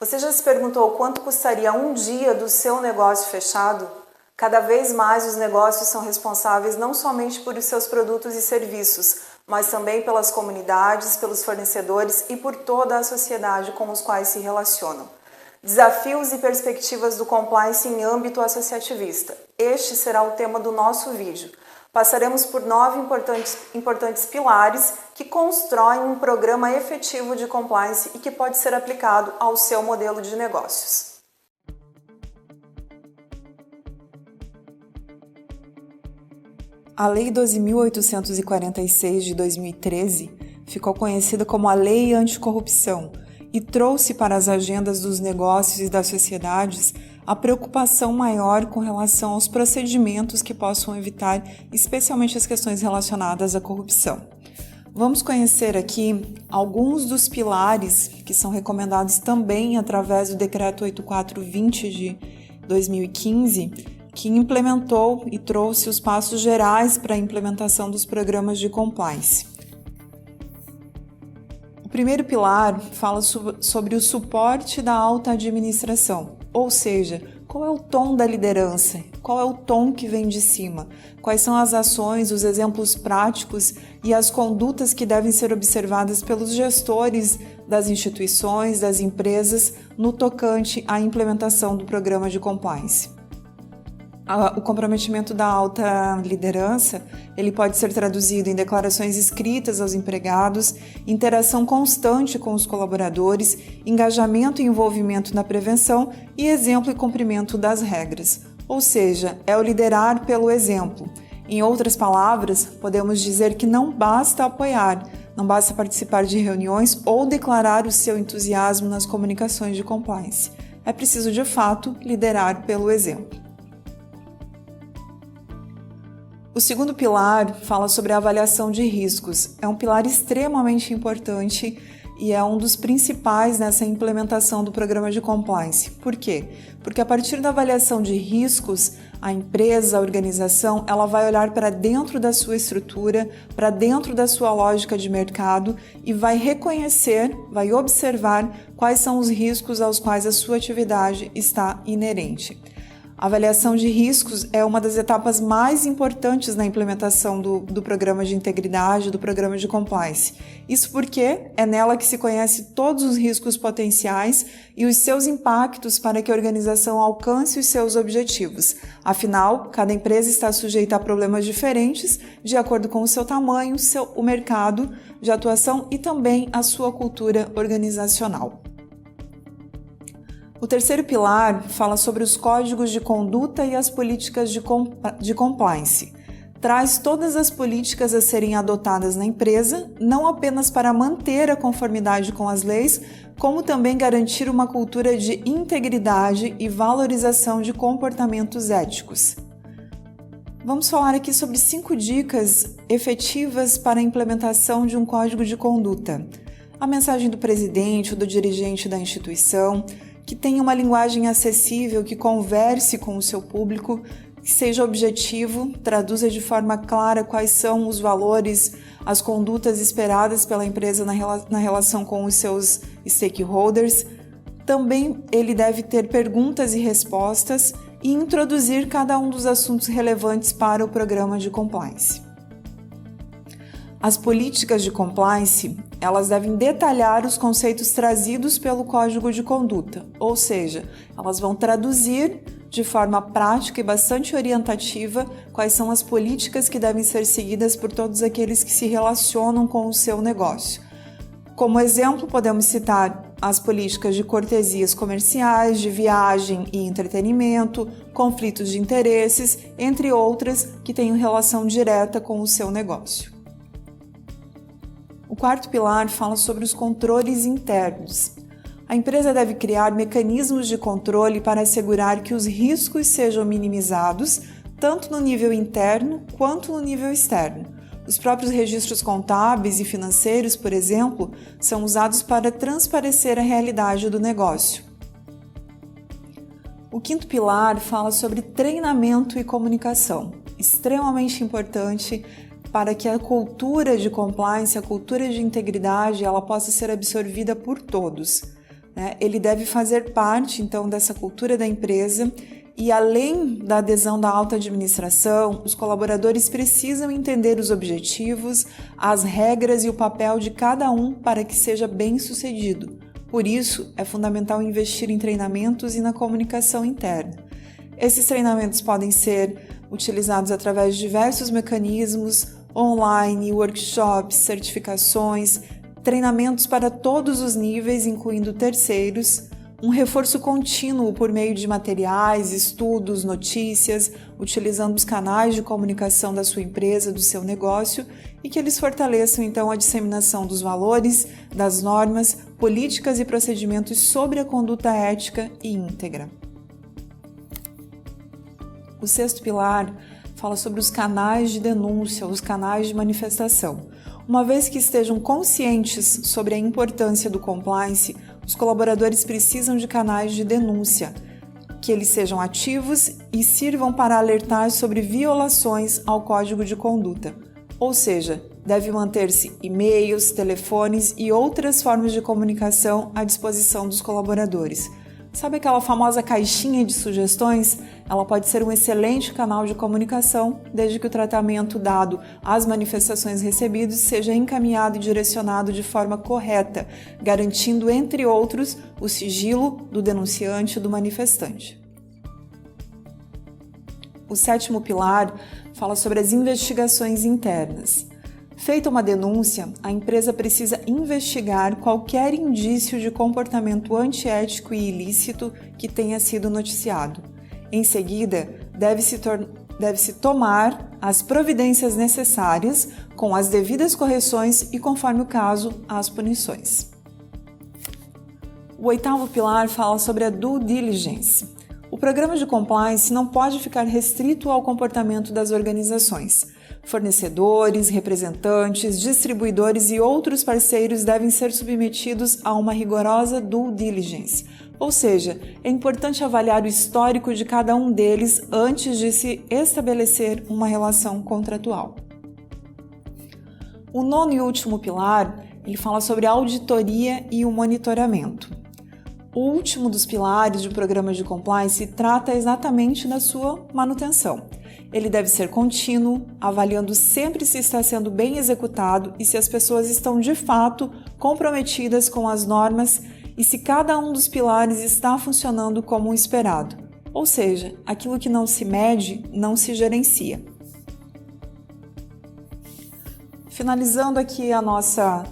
Você já se perguntou quanto custaria um dia do seu negócio fechado? Cada vez mais os negócios são responsáveis não somente por seus produtos e serviços, mas também pelas comunidades, pelos fornecedores e por toda a sociedade com os quais se relacionam. Desafios e perspectivas do compliance em âmbito associativista. Este será o tema do nosso vídeo. Passaremos por 9 importantes pilares que constroem um programa efetivo de compliance e que pode ser aplicado ao seu modelo de negócios. A Lei 12.846 de 2013 ficou conhecida como a Lei Anticorrupção e trouxe para as agendas dos negócios e das sociedades a preocupação maior com relação aos procedimentos que possam evitar especialmente as questões relacionadas à corrupção. Vamos conhecer aqui alguns dos pilares que são recomendados também através do Decreto 8420 de 2015, que implementou e trouxe os passos gerais para a implementação dos programas de compliance. O primeiro pilar fala sobre o suporte da alta administração, ou seja, qual é o tom da liderança, qual é o tom que vem de cima, quais são as ações, os exemplos práticos e as condutas que devem ser observadas pelos gestores das instituições, das empresas, no tocante à implementação do programa de compliance. O comprometimento da alta liderança, ele pode ser traduzido em declarações escritas aos empregados, interação constante com os colaboradores, engajamento e envolvimento na prevenção e exemplo e cumprimento das regras. Ou seja, é o liderar pelo exemplo. Em outras palavras, podemos dizer que não basta apoiar, não basta participar de reuniões ou declarar o seu entusiasmo nas comunicações de compliance. É preciso, de fato, liderar pelo exemplo. O segundo pilar fala sobre a avaliação de riscos. É um pilar extremamente importante e é um dos principais nessa implementação do programa de compliance. Por quê? Porque a partir da avaliação de riscos, a empresa, a organização, ela vai olhar para dentro da sua estrutura, para dentro da sua lógica de mercado e vai reconhecer, vai observar quais são os riscos aos quais a sua atividade está inerente. A avaliação de riscos é uma das etapas mais importantes na implementação do programa de integridade, do programa de compliance. Isso porque é nela que se conhece todos os riscos potenciais e os seus impactos para que a organização alcance os seus objetivos. Afinal, cada empresa está sujeita a problemas diferentes de acordo com o seu tamanho, o mercado de atuação e também a sua cultura organizacional. O terceiro pilar fala sobre os códigos de conduta e as políticas de compliance. Traz todas as políticas a serem adotadas na empresa, não apenas para manter a conformidade com as leis, como também garantir uma cultura de integridade e valorização de comportamentos éticos. Vamos falar aqui sobre 5 dicas efetivas para a implementação de um código de conduta. A mensagem do presidente ou do dirigente da instituição, que tenha uma linguagem acessível, que converse com o seu público, que seja objetivo, traduza de forma clara quais são os valores, as condutas esperadas pela empresa na relação com os seus stakeholders. Também ele deve ter perguntas e respostas e introduzir cada um dos assuntos relevantes para o programa de compliance. As políticas de compliance, elas devem detalhar os conceitos trazidos pelo Código de Conduta, ou seja, elas vão traduzir de forma prática e bastante orientativa quais são as políticas que devem ser seguidas por todos aqueles que se relacionam com o seu negócio. Como exemplo, podemos citar as políticas de cortesias comerciais, de viagem e entretenimento, conflitos de interesses, entre outras que tenham relação direta com o seu negócio. O quarto pilar fala sobre os controles internos. A empresa deve criar mecanismos de controle para assegurar que os riscos sejam minimizados, tanto no nível interno quanto no nível externo. Os próprios registros contábeis e financeiros, por exemplo, são usados para transparecer a realidade do negócio. O quinto pilar fala sobre treinamento e comunicação, extremamente importante para que a cultura de compliance, a cultura de integridade, ela possa ser absorvida por todos. né? Ele deve fazer parte, então, dessa cultura da empresa e, além da adesão da alta administração, os colaboradores precisam entender os objetivos, as regras e o papel de cada um para que seja bem sucedido. Por isso, é fundamental investir em treinamentos e na comunicação interna. Esses treinamentos podem ser utilizados através de diversos mecanismos, online, workshops, certificações, treinamentos para todos os níveis, incluindo terceiros, um reforço contínuo por meio de materiais, estudos, notícias, utilizando os canais de comunicação da sua empresa, do seu negócio, e que eles fortaleçam então a disseminação dos valores, das normas, políticas e procedimentos sobre a conduta ética e íntegra. O sexto pilar fala sobre os canais de denúncia, os canais de manifestação. Uma vez que estejam conscientes sobre a importância do compliance, os colaboradores precisam de canais de denúncia, que eles sejam ativos e sirvam para alertar sobre violações ao Código de Conduta. Ou seja, deve manter-se e-mails, telefones e outras formas de comunicação à disposição dos colaboradores. Sabe aquela famosa caixinha de sugestões? Ela pode ser um excelente canal de comunicação, desde que o tratamento dado às manifestações recebidas seja encaminhado e direcionado de forma correta, garantindo, entre outros, o sigilo do denunciante e do manifestante. O sétimo pilar fala sobre as investigações internas. Feita uma denúncia, a empresa precisa investigar qualquer indício de comportamento antiético e ilícito que tenha sido noticiado. Em seguida, deve-se tomar as providências necessárias com as devidas correções e, conforme o caso, as punições. O oitavo pilar fala sobre a due diligence. O programa de compliance não pode ficar restrito ao comportamento das organizações. Fornecedores, representantes, distribuidores e outros parceiros devem ser submetidos a uma rigorosa due diligence, ou seja, é importante avaliar o histórico de cada um deles antes de se estabelecer uma relação contratual. O nono e último pilar, ele fala sobre a auditoria e o monitoramento. O último dos pilares do programa de compliance trata exatamente da sua manutenção. Ele deve ser contínuo, avaliando sempre se está sendo bem executado e se as pessoas estão de fato comprometidas com as normas e se cada um dos pilares está funcionando como esperado. Ou seja, aquilo que não se mede, não se gerencia. Finalizando aqui a nossa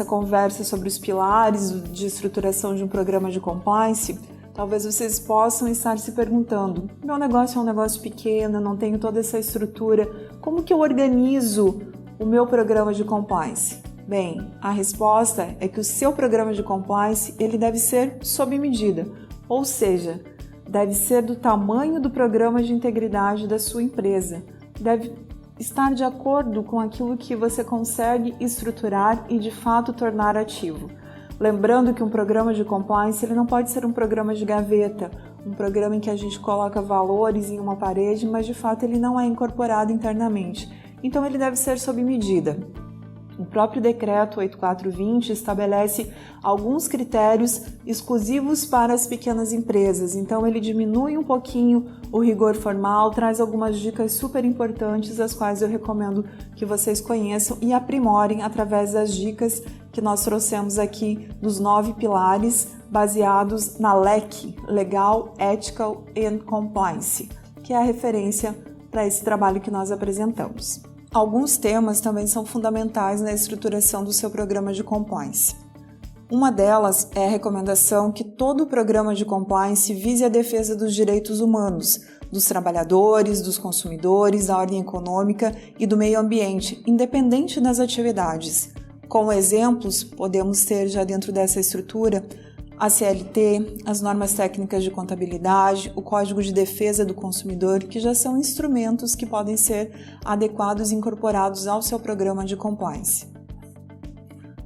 conversa sobre os pilares de estruturação de um programa de compliance, talvez vocês possam estar se perguntando: meu negócio é um negócio pequeno, eu não tenho toda essa estrutura, como que eu organizo o meu programa de compliance? Bem, a resposta é que o seu programa de compliance ele deve ser sob medida, ou seja, deve ser do tamanho do programa de integridade da sua empresa, deve estar de acordo com aquilo que você consegue estruturar e de fato tornar ativo. Lembrando que um programa de compliance ele não pode ser um programa de gaveta, um programa em que a gente coloca valores em uma parede, mas de fato ele não é incorporado internamente. Então ele deve ser sob medida. O próprio decreto 8420 estabelece alguns critérios exclusivos para as pequenas empresas, então ele diminui um pouquinho o rigor formal, traz algumas dicas super importantes, as quais eu recomendo que vocês conheçam e aprimorem através das dicas que nós trouxemos aqui dos 9 pilares baseados na LEC, Legal, Ethical and Compliance, que é a referência para esse trabalho que nós apresentamos. Alguns temas também são fundamentais na estruturação do seu programa de compliance. Uma delas é a recomendação que todo o programa de compliance vise a defesa dos direitos humanos, dos trabalhadores, dos consumidores, da ordem econômica e do meio ambiente, independente das atividades. Como exemplos, podemos ter já dentro dessa estrutura a CLT, as normas técnicas de contabilidade, o Código de Defesa do Consumidor, que já são instrumentos que podem ser adequados e incorporados ao seu programa de compliance.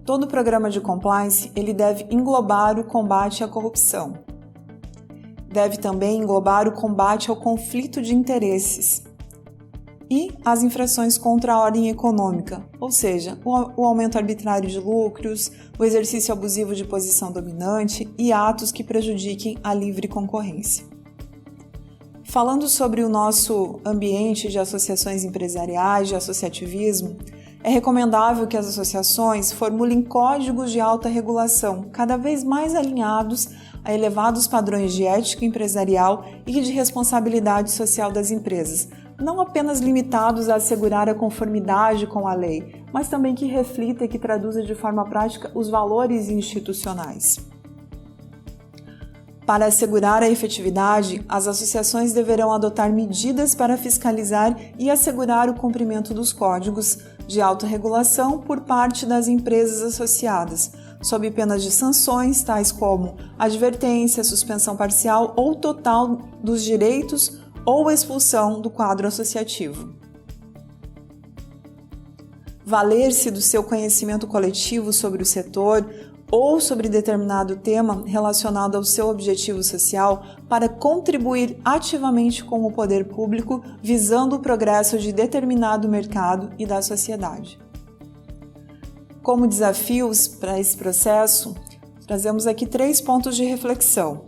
Todo programa de compliance ele deve englobar o combate à corrupção. Deve também englobar o combate ao conflito de interesses. e as infrações contra a ordem econômica, ou seja, o aumento arbitrário de lucros, o exercício abusivo de posição dominante e atos que prejudiquem a livre concorrência. Falando sobre o nosso ambiente de associações empresariais, de associativismo, é recomendável que as associações formulem códigos de alta regulação, cada vez mais alinhados a elevados padrões de ética empresarial e de responsabilidade social das empresas, não apenas limitados a assegurar a conformidade com a lei, mas também que reflita e que traduza de forma prática os valores institucionais. Para assegurar a efetividade, as associações deverão adotar medidas para fiscalizar e assegurar o cumprimento dos códigos de autorregulação por parte das empresas associadas, sob penas de sanções, tais como advertência, suspensão parcial ou total dos direitos ou expulsão do quadro associativo. Valer-se do seu conhecimento coletivo sobre o setor ou sobre determinado tema relacionado ao seu objetivo social para contribuir ativamente com o poder público visando o progresso de determinado mercado e da sociedade. Como desafios para esse processo, trazemos aqui 3 pontos de reflexão.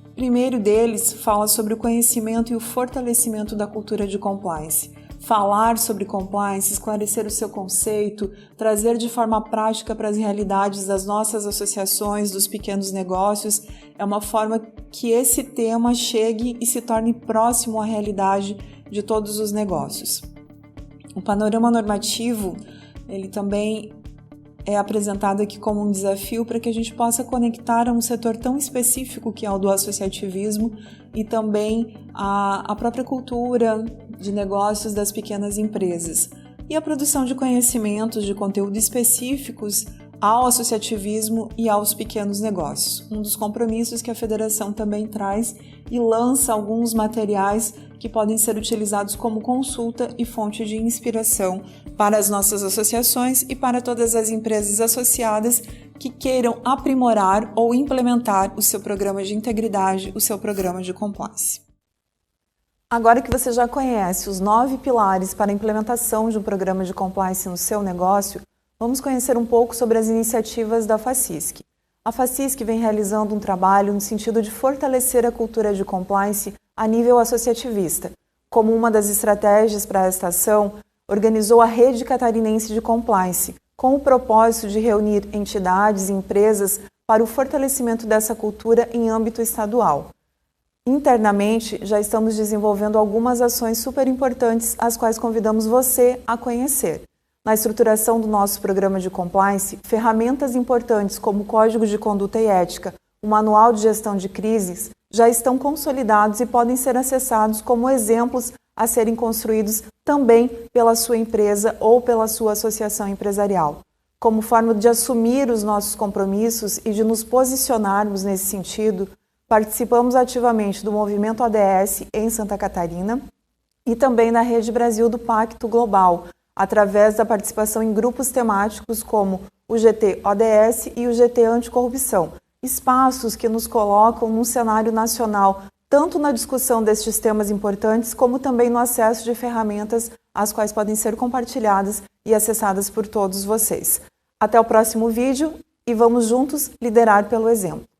O primeiro deles fala sobre o conhecimento e o fortalecimento da cultura de compliance. Falar sobre compliance, esclarecer o seu conceito, trazer de forma prática para as realidades das nossas associações, dos pequenos negócios, é uma forma que esse tema chegue e se torne próximo à realidade de todos os negócios. O panorama normativo, ele também é apresentado aqui como um desafio para que a gente possa conectar a um setor tão específico que é o do associativismo e também a própria cultura de negócios das pequenas empresas e a produção de conhecimentos de conteúdo específicos ao associativismo e aos pequenos negócios. Um dos compromissos que a Federação também traz e lança alguns materiais que podem ser utilizados como consulta e fonte de inspiração para as nossas associações e para todas as empresas associadas que queiram aprimorar ou implementar o seu programa de integridade, o seu programa de compliance. Agora que você já conhece os 9 pilares para a implementação de um programa de compliance no seu negócio, vamos conhecer um pouco sobre as iniciativas da FACISC. A FACISC vem realizando um trabalho no sentido de fortalecer a cultura de compliance a nível associativista. Como uma das estratégias para esta ação, organizou a Rede Catarinense de Compliance, com o propósito de reunir entidades e empresas para o fortalecimento dessa cultura em âmbito estadual. Internamente, já estamos desenvolvendo algumas ações super importantes, as quais convidamos você a conhecer. Na estruturação do nosso programa de compliance, ferramentas importantes como o Código de Conduta e Ética, o Manual de Gestão de Crises, já estão consolidados e podem ser acessados como exemplos a serem construídos também pela sua empresa ou pela sua associação empresarial. Como forma de assumir os nossos compromissos e de nos posicionarmos nesse sentido, participamos ativamente do movimento ODS em Santa Catarina e também da Rede Brasil do Pacto Global, através da participação em grupos temáticos como o GT ODS e o GT Anticorrupção, espaços que nos colocam num cenário nacional, tanto na discussão destes temas importantes, como também no acesso de ferramentas as quais podem ser compartilhadas e acessadas por todos vocês. Até o próximo vídeo e vamos juntos liderar pelo exemplo.